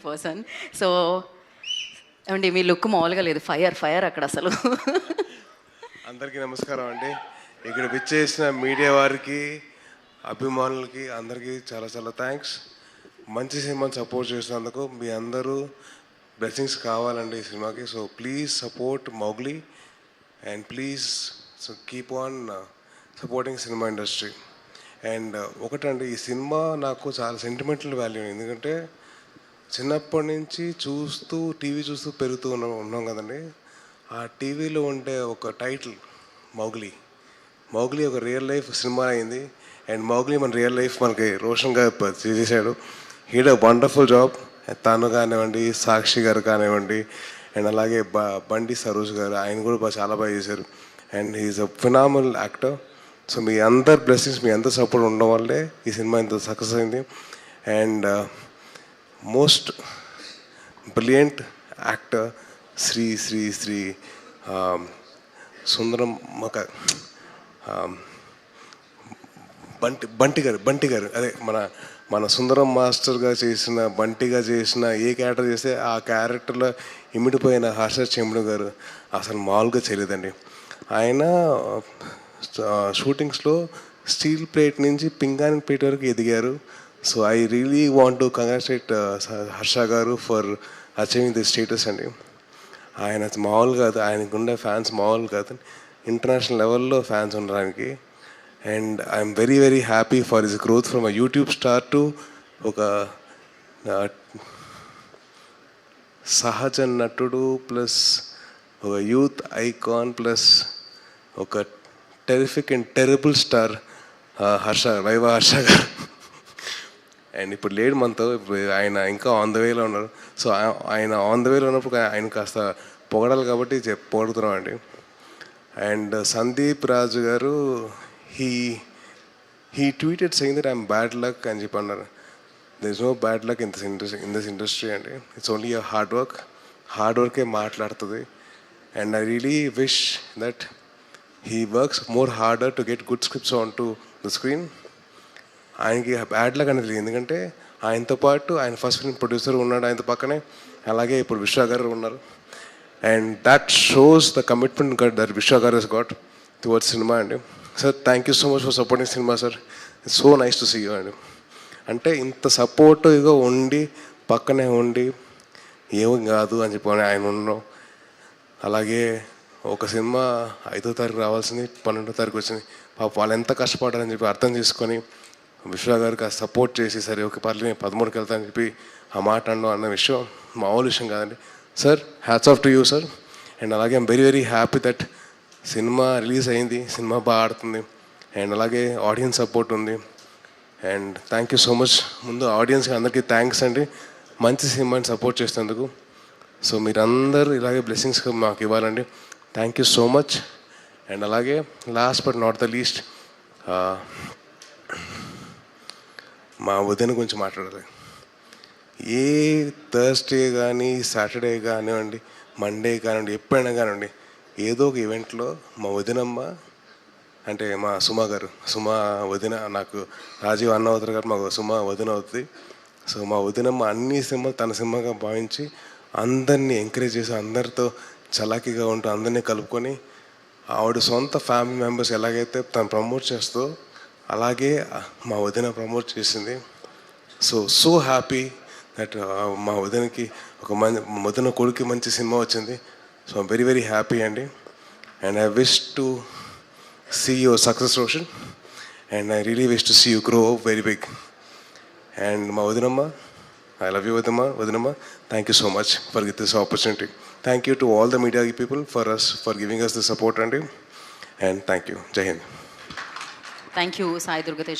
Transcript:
Person. So ఏమండి మీ look మామూలుగా లేదు, ఫైర్ ఫైర్ అక్కడ అసలు. అందరికీ నమస్కారం అండి. ఇక్కడ విచ్చేసిన మీడియా వారికి, అభిమానులకి అందరికీ చాలా చాలా థ్యాంక్స్. మంచి సినిమాని సపోర్ట్ చేసినందుకు మీ అందరూ బ్లెస్సింగ్స్ కావాలండి ఈ సినిమాకి. So please support Mowgli and please keep on supporting cinema industry. And ఒకటండి, ఈ సినిమా నాకు చాలా సెంటిమెంటల్ వాల్యూ. ఎందుకంటే చిన్నప్పటి నుంచి టీవీ చూస్తూ పెరుగుతూ ఉన్నాం కదండి. ఆ టీవీలో ఉండే ఒక టైటిల్ మౌగ్లీ ఒక రియల్ లైఫ్ సినిమా అయింది. అండ్ మౌగ్లీ మన రియల్ లైఫ్ మనకి రోషన్గా చేసేసాడు. Heed a wonderful job. తను కానివ్వండి, సాక్షి గారు కానివ్వండి, అండ్ అలాగే బండి సరోజ్ గారు, ఆయన కూడా చాలా బాగా చేశారు. And he's a phenomenal actor. So మీ అందరి బ్లెస్సింగ్స్, మీ అందరి సపోర్ట్ ఉండడం వల్లే ఈ సినిమా ఇంత సక్సెస్ అయింది. And most brilliant actor Shri Shri Shri Sundaram Bunty garu అదే మన సుందరం మాస్టర్గా చేసిన, బంటిగా చేసిన ఏ క్యారెక్టర్ చేస్తే ఆ క్యారెక్టర్లో ఇమిడిపోయిన హర్ష చెంబుడు గారు అసలు మామూలుగా చేయలేదండి. ఆయన షూటింగ్స్లో స్టీల్ ప్లేట్ నుంచి పింగాణి ప్లేట్ వరకు ఎదిగారు. So I really want to congratulate Harsha గారు ఫర్ అచీవింగ్ ది స్టేటస్ అండి. ఆయన మామూలు కాదు, ఆయనకు ఉండే ఫ్యాన్స్ మామూలు కాదు, ఇంటర్నేషనల్ లెవెల్లో ఫ్యాన్స్ ఉండడానికి. And I'm very very happy for his growth from a YouTube star to ఒక సహజ నటుడు ప్లస్ ఒక యూత్ ఐకాన్ ప్లస్ ఒక terrific and terrible star viva Harsha గారు. అండ్ ఇప్పుడు లేడు మనతో, ఇప్పుడు ఆయన ఇంకా ఆన్ ద వేలో ఉన్నారు. సో ఆయన ఆన్ ద వేలో ఉన్నప్పుడు ఆయన కాస్త పొగడాలి కాబట్టి పొగుడుతున్నాం అండి. And Sandeep Raju garu he tweeted saying that I'm bad luck అని చెప్పి అన్నారు. There is no bad luck in this industry అండి. ఇట్స్ ఓన్లీ అ హార్డ్ వర్కే మాట్లాడుతుంది. And I really wish that he works more harder to get good scripts on to the screen. ఆయనకి bad luck అనేది, ఎందుకంటే ఆయనతో పాటు ఆయన first film producer ఉన్నాడు ఆయనతో పక్కనే, అలాగే ఇప్పుడు విశ్వ గారు ఉన్నారు. And that shows the commitment that Vishwa garu he's got towards cinema అండి. Sir thank you so much for supporting cinema sir. It's so nice to see you అండి. అంటే ఇంత సపోర్టివ్గా ఉండి పక్కనే ఉండి ఏం కాదు అని చెప్పి ఆయన ఉండడం, అలాగే ఒక సినిమా 5వ తారీఖు రావాల్సింది 12వ తారీఖు వచ్చింది. పాప వాళ్ళు ఎంత కష్టపడారని చెప్పి అర్థం చేసుకొని విశ్వ గారికి సపోర్ట్ చేసి, సరే ఓకే పర్లేదు నేను 13కి వెళ్తానని చెప్పి ఆ మాట అనడం అన్న విషయం మామూలు విషయం కాదండి. Sir hats off to you sir. And అలాగే I'm very very happy that cinema release అయింది, సినిమా బాగా ఆడుతుంది, అండ్ అలాగే ఆడియన్స్ సపోర్ట్ ఉంది. And thank you so much. ముందు ఆడియన్స్కి అందరికీ థ్యాంక్స్ అండి, మంచి సినిమాని సపోర్ట్ చేసినందుకు. సో మీరందరూ ఇలాగే బ్లెస్సింగ్స్ మాకు ఇవ్వాలండి. Thank you so much. And అలాగే last but not the least, మా వదిన గురించి మాట్లాడాలి. ఏ థర్స్డే కానీ, సాటర్డే కానివ్వండి, మండే కానివ్వండి, ఎప్పుడైనా కానివ్వండి, ఏదో ఒక ఈవెంట్లో మా వదినమ్మ, అంటే మా సుమా వదిన, నాకు రాజీవ్ అన్న అవుతారు కాబట్టి మాకు సుమా వదిన అవుతుంది. సో మా వదినమ్మ అన్ని సినిమాలు తన సినిమాగా భావించి అందరినీ ఎంకరేజ్ చేసి, అందరితో చలాకీగా ఉంటూ అందరినీ కలుపుకొని, ఆవిడ సొంత ఫ్యామిలీ మెంబర్స్ ఎలాగైతే తను ప్రమోట్ చేస్తూ అలాగే మా వదిన ప్రమోట్ చేసింది. సో హ్యాపీ దట్ మా వదినకి వదిన కొడుకు మంచి సినిమా వచ్చింది. So I'm very very happy అండి. And I wish to see your success Roshan. And I really wish to see you grow very big. And మా వదినమ్మ, ఐ లవ్ యూ వదినమ్మ. Thank you so much for this opportunity. Thank you to all the media people for giving us the support అండి. And thank you. Jai Hind. Thank you Sai Durgatej.